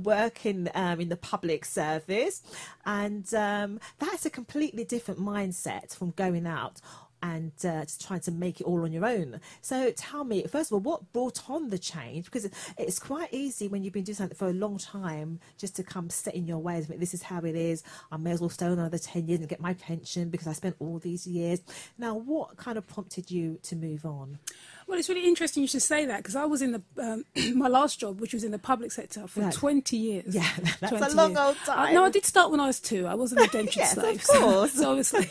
working in the public service, and that's a completely different mindset from going out and just trying to make it all on your own. So tell me, first of all, what brought on the change? Because it's quite easy when you've been doing something for a long time just to come set in your ways. This is how it is. I may as well stay on another 10 years and get my pension because I spent all these years. Now, what kind of prompted you to move on? Well, it's really interesting you should say that, because I was in the my last job, which was in the public sector, for 20 years. Yeah, that's a long old time. No, I did start when I was 2. I wasn't a dentured yes, slave. Of course. So obviously,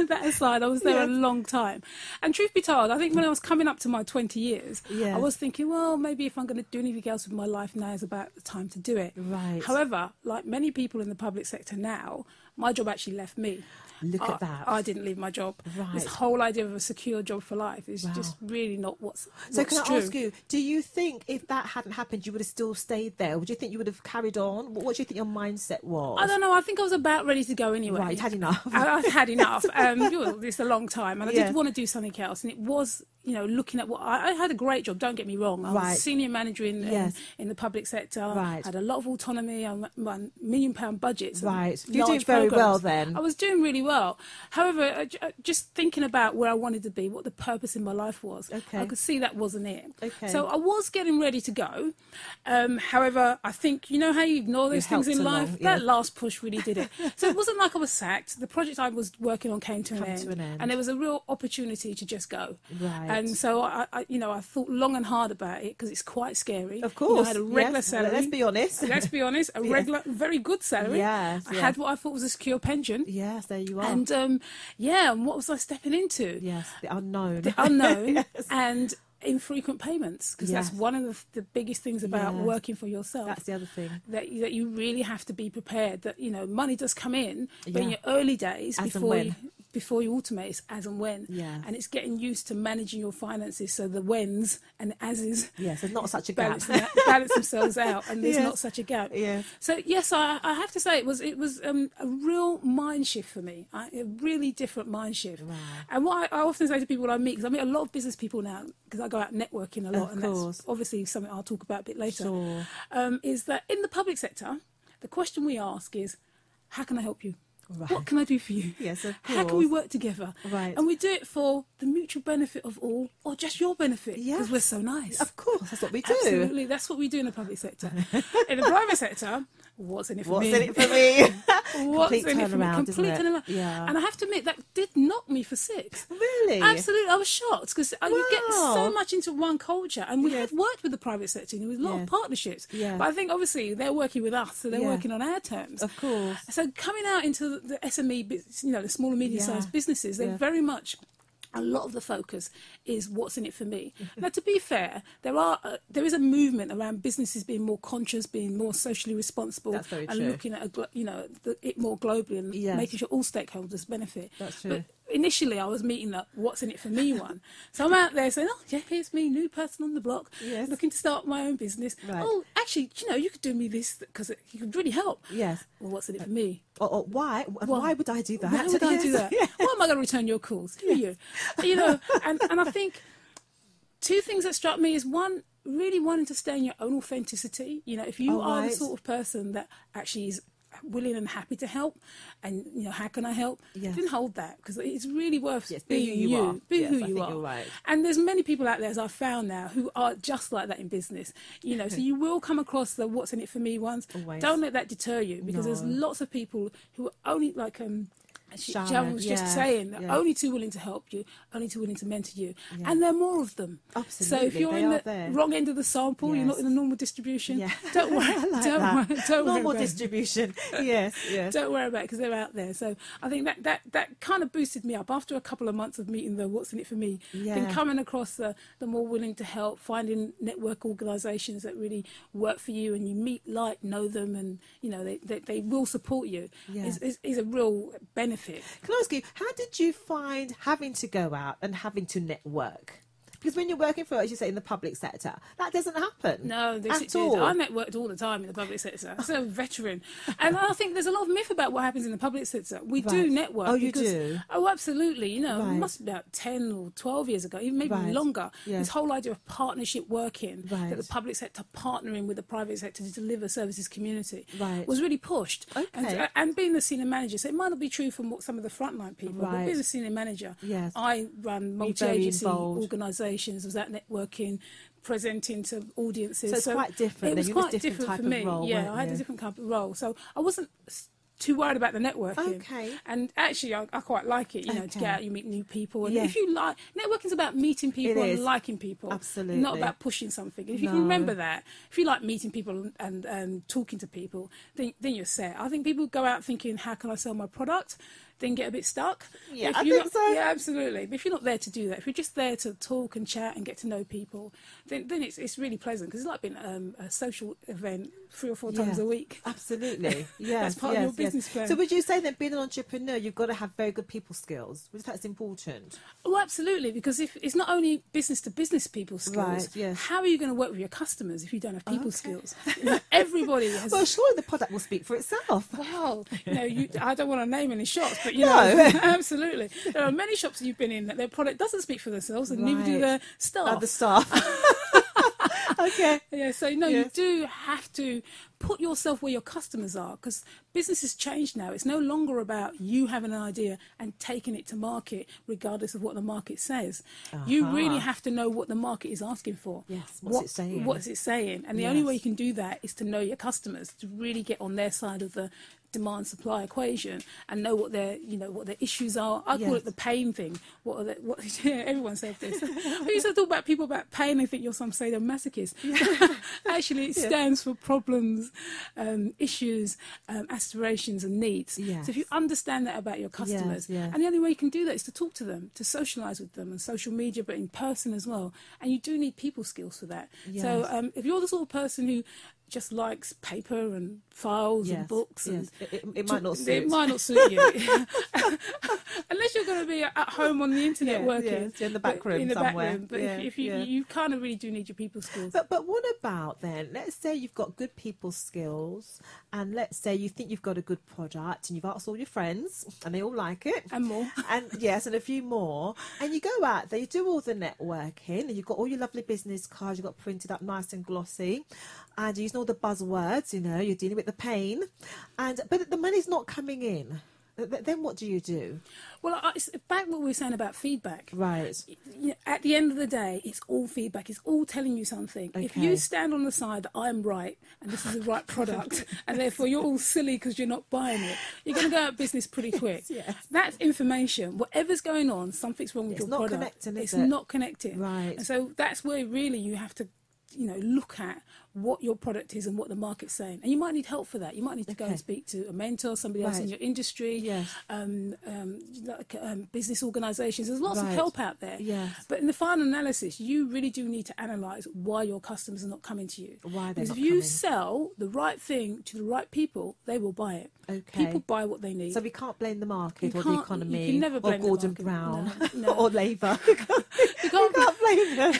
that aside, I was there a long time. And truth be told, I think when I was coming up to my 20 years, I was thinking, well, maybe if I'm going to do anything else with my life, now is about the time to do it. Right. However, like many people in the public sector now, my job actually left me. Look at that. I didn't leave my job. Right. This whole idea of a secure job for life is just really not what's So can true. I ask you, do you think if that hadn't happened, you would have still stayed there? Or do you think you would have carried on? What do you think your mindset was? I don't know. I think I was about ready to go anyway. Right, you'd had enough. I'd had enough. It's a long time. And I did want to do something else. And it was, looking at what... I had a great job, don't get me wrong. I was senior manager in the public sector. Right. Had a lot of autonomy. I ran £1 million budgets. Right. You're doing very well then. I was doing really well. However, just thinking about where I wanted to be, what the purpose in my life was, I could see that wasn't it. Okay. So I was getting ready to go. However, I think, you know how you ignore those things in life? Along, that last push really did it. So it wasn't like I was sacked. The project I was working on came to an end. And there was a real opportunity to just go. Right. And so, I thought long and hard about it, because it's quite scary. Of course. I had a regular salary. Let's be honest. Let's be honest. A regular, very good salary. Yes. I had what I thought was a secure pension. Yes, there you are. And and what was I stepping into? Yes, the unknown. The unknown and infrequent payments, because that's one of the biggest things about working for yourself. That's the other thing. That you really have to be prepared that, money does come in, but in your early days, before you automate, it's as and when. Yeah. And it's getting used to managing your finances so the whens and the ases there's not such a gap. balance themselves out, and there's not such a gap. Yeah. So yes, I have to say it was a real mind shift for me, a really different mind shift. Wow. And what I often say to people I meet, because I meet a lot of business people now, because I go out networking a lot, Of course. That's obviously something I'll talk about a bit later. Sure. Is that in the public sector, the question we ask is, how can I help you? Right. What can I do for you? Yes, of course. How can we work together? Right. And we do it for the mutual benefit of all, or just your benefit, because we're so nice. Of course, that's what we do. Absolutely, that's what we do in the public sector. In the private sector, what's in it for me? What's in it for me? What's Complete in it for me? turnaround, Complete isn't it? turnaround. Yeah. And I have to admit, that did knock me for 6. Really? Absolutely, I was shocked, because you get so much into one culture, and we have worked with the private sector, and with a lot of partnerships. Yeah. But I think obviously they're working with us, so they're working on our terms. Of course. So coming out into the SME, the small and medium-sized businesses, they're very much. A lot of the focus is what's in it for me. Now, to be fair, there is a movement around businesses being more conscious, being more socially responsible, That's very and true. looking at it more globally and making sure all stakeholders benefit. That's true. But initially, I was meeting that what's in it for me one. So I'm out there saying, "Oh, yeah, here's me, new person on the block, looking to start my own business. Right. Oh, actually, you could do me this because it could really help. Yes. Well, what's in it for me? Or why? Why would I do that? Why would I do that? Yeah. Why am I going to return your calls? Who are you? And I think 2 things that struck me is, one, really wanting to stay in your own authenticity. If you are the sort of person that actually is willing and happy to help, and how can I help? Yes. Didn't hold that, because it's really worth be being who you are. Be Yes, who I you think are. you're right. And there's many people out there, as I've found now, who are just like that in business. So you will come across the what's in it for me ones. Always. Don't let that deter you, because there's lots of people who are only Sharon was just saying, only too willing to help you, only too willing to mentor you, and there are more of them. Absolutely, So if you're they in are the there. wrong end of the sample, you're not Yes. in the normal distribution. Yeah. Don't worry. I like don't that. worry. Don't worry Normal about it. distribution. Yes. Yes. Don't worry about it, because they're out there. So I think that kind of boosted me up after a couple of months of meeting the what's in it for me. Yeah. Then coming across the more willing to help, finding network organisations that really work for you, and you meet, know them, and they will support you. Yeah. Is a real benefit. Can I ask you, how did you find having to go out and having to network? Because when you're working for, as you say, in the public sector, that doesn't happen. No, at all. I networked all the time in the public sector. So a veteran. And I think there's a lot of myth about what happens in the public sector. We do network. Oh, you do? Oh, absolutely. You know, it must be about 10 or 12 years ago, even maybe longer. Yes. This whole idea of partnership working, that the public sector partnering with the private sector to deliver services community was really pushed. Okay. And being the senior manager, so it might not be true from some of the frontline people, but being a senior manager, I run multi-agency organisations, was that networking, presenting to audiences. So it's quite different. It was quite different for me. Role, yeah, I had a different type of role. So I wasn't too worried about the networking. Okay. And actually, I quite like it, you know, to get out, you meet new people. And if you like, networking's about meeting people and liking people. Absolutely. Not about pushing something. And if you can remember that, if you like meeting people and talking to people, then you're set. I think people go out thinking, how can I sell my product? Then get a bit stuck. Yeah, I think so. Yeah, absolutely. But if you're not there to do that, if you're just there to talk and chat and get to know people, then it's really pleasant, because it's like being a social event 3 or 4 times a week. Absolutely. Yes. That's part of your business plan. So would you say that being an entrepreneur, you've got to have very good people skills? Which that's important. Oh, absolutely. Because if it's not only business to business people skills, how are you going to work with your customers if you don't have people skills? You know, everybody has. Well, surely the product will speak for itself. Well, you know, I don't want to name any shops, but you know, absolutely. There are many shops that you've been in that their product doesn't speak for themselves, and neither do their staff. The staff. Okay. Yeah, so no, you do have to put yourself where your customers are, because business has changed now. It's no longer about you having an idea and taking it to market regardless of what the market says. You really have to know what the market is asking for. Yes, what's it saying? What's it saying? And the only way you can do that is to know your customers, to really get on their side of the demand supply equation and know what their issues are. I call it the pain thing. Everyone says this. We used to talk about people about pain and think you're some sadomasochist. Actually, it stands for problems, issues, aspirations and needs. So if you understand that about your customers, and the only way you can do that is to talk to them, to socialise with them on social media, but in person as well. And you do need people skills for that. So if you're the sort of person who just likes paper and files and books, and it might not suit. It might not suit you, unless you're going to be at home on the internet working in the back room somewhere. But if you kind of really do need your people skills. But what about then? Let's say you've got good people skills, and let's say you think you've got a good product, and you've asked all your friends, and they all like it, and more, and and a few more, and you go out there, you do all the networking, and you've got all your lovely business cards, you've got printed up nice and glossy, and you're using all the buzzwords, you know, you're dealing with the pain, but the money's not coming in. Then what do you do? Well, it's back what we were saying about feedback. Right. At the end of the day, it's all feedback. It's all telling you something. Okay. If you stand on the side that I'm right and this is the right product, and therefore you're all silly because you're not buying it, you're going to go out of business pretty quick. That's information. Whatever's going on, something's wrong with your product. It's not connecting, it's not connecting. Right. And so that's where really you have to, look at what your product is and what the market's saying. And you might need help for that. You might need to go and speak to a mentor, somebody else in your industry, business organisations. There's lots of help out there. But in the final analysis, you really do need to analyse why your customers are not coming to you. Because if you sell the right thing to the right people, they will buy it. People buy what they need. So we can't blame the market or the economy you can never blame or Gordon Brown or Labour. You can't blame them.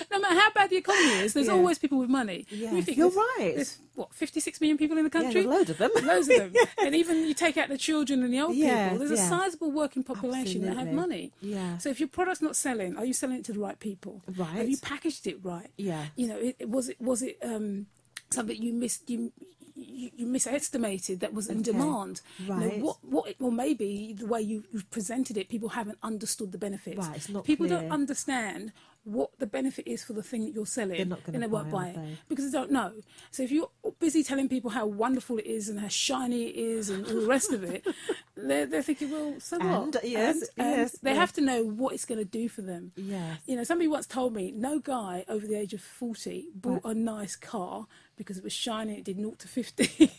No matter how bad the economy is, there's always people with money. You're right. There's 56 million people in the country? Yeah, loads of them. Loads of them. And even you take out the children and the old people, there's a sizable working population that have money. So if your product's not selling, are you selling it to the right people? Right. Have you packaged it right? Was it something you misestimated that was in demand? Right. Or maybe the way you've presented it, people haven't understood the benefits. Right, it's not people clear. Don't understand what the benefit is for the thing that you're selling, and they won't buy it because they don't know. So if you're busy telling people how wonderful it is and how shiny it is and all the rest of it, they're thinking, well, so what? And they have to know what it's going to do for them. Somebody once told me no guy over the age of 40 bought a nice car because it was shiny and it did 0 to 50.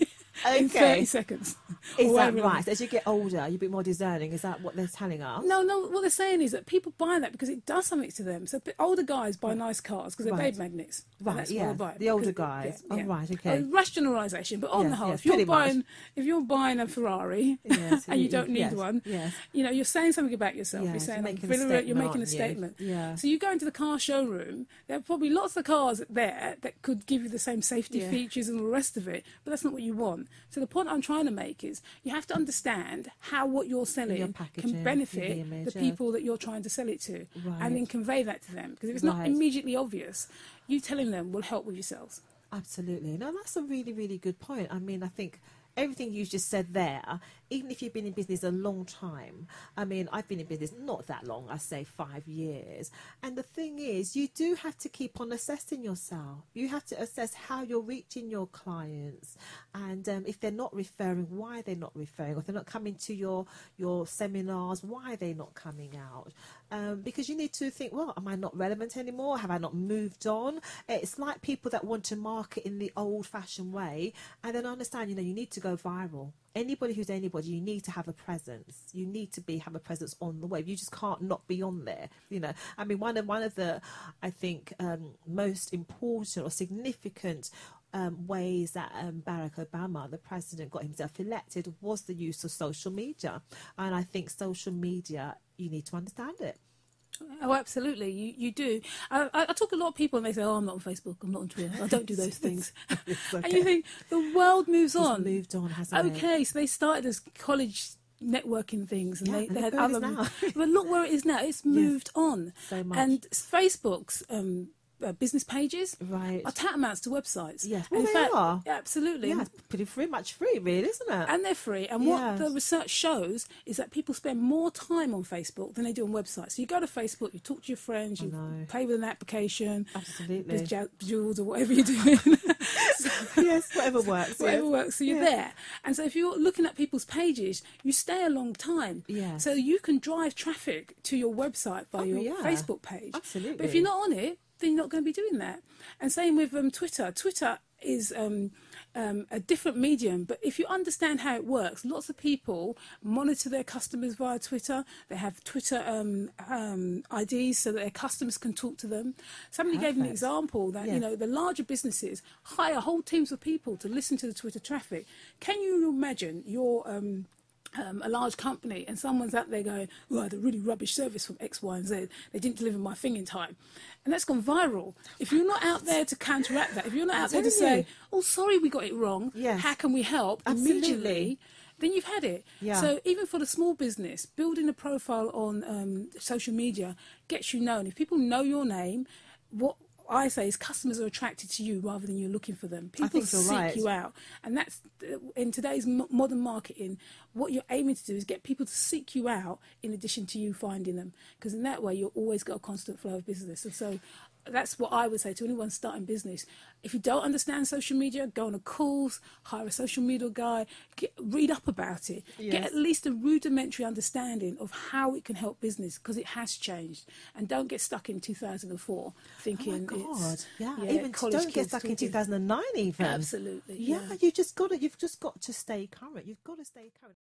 in 30 seconds. Is that right? So as you get older, you're a bit more discerning. Is that what they're telling us? No, what they're saying is that people buy that because it does something to them. So older guys buy nice cars because they're babe magnets. Right, yeah. The older guys. Yeah, right, okay. Rush generalisation, but on the whole, if you're buying a Ferrari and you don't need one, you know, you're saying something about yourself. You're saying you're making a statement. Yeah. So you go into the car showroom, there are probably lots of cars there that could give you the same safety features and all the rest of it, but that's not what you want. So the point I'm trying to make is you have to understand how what you're selling can benefit the people that you're trying to sell it to, and then convey that to them. Because if it's not immediately obvious, you telling them will help with your sales. Absolutely. No, that's a really, really good point. I mean, I think everything you just said there, even if you've been in business a long time, I mean, I've been in business not that long, I say 5 years. And the thing is, you do have to keep on assessing yourself. You have to assess how you're reaching your clients. And if they're not referring, why they're not referring. Or if they're not coming to your seminars, why are they not coming out? Because you need to think, well, am I not relevant anymore? Have I not moved on? It's like people that want to market in the old-fashioned way. And then understand, you know, you need to go viral. Anybody who's anybody, you need to have a presence. You need to have a presence on the web. You just can't not be on there. You know, I mean, one of the, I think, most important or significant ways that Barack Obama, the president, got himself elected was the use of social media. And I think social media, you need to understand it. Oh, absolutely. You do. I talk to a lot of people and they say, oh, I'm not on Facebook, I'm not on Twitter, I don't do those things. Okay. And you think, the world moves on. It's moved on, hasn't it? Okay, so they started as college networking things and they had other... But look where it is now. It's moved on. So much. And Facebook's... business pages are tantamounts to websites. Yes, well, they are. Absolutely. Yeah, pretty much free, really, isn't it? And they're free. And what the research shows is that people spend more time on Facebook than they do on websites. So you go to Facebook, you talk to your friends, you play with an application. Absolutely. There's Jules or whatever you're doing. Yes, whatever works. Whatever works. So you're there. And so if you're looking at people's pages, you stay a long time. Yes. So you can drive traffic to your website by your Facebook page. Absolutely. But if you're not on it, then you're not going to be doing that. And same with Twitter. Twitter is a different medium, but if you understand how it works, lots of people monitor their customers via Twitter. They have Twitter IDs so that their customers can talk to them. Somebody gave an example that you know, the larger businesses hire whole teams of people to listen to the Twitter traffic. Can you imagine your a large company and someone's out there going, oh, I had a really rubbish service from X, Y and Z, they didn't deliver my thing in time, and that's gone viral. If you're not out there to counteract that, if you're not out there to say, oh, sorry, we got it wrong, how can we help immediately, then you've had it. So even for the small business, building a profile on social media gets you known. If people know your name, what I say is customers are attracted to you rather than you're looking for them. People seek you out. And that's, in today's modern marketing, what you're aiming to do is get people to seek you out in addition to you finding them. Because in that way, you'll always got a constant flow of business. And so that's what I would say to anyone starting business. If you don't understand social media, go on a course, hire a social media guy, read up about it, get at least a rudimentary understanding of how it can help business, because it has changed. And don't get stuck in 2004 thinking, oh my God, it's even don't get stuck in 2009 even. Absolutely. You've just got to stay current. You've got to stay current.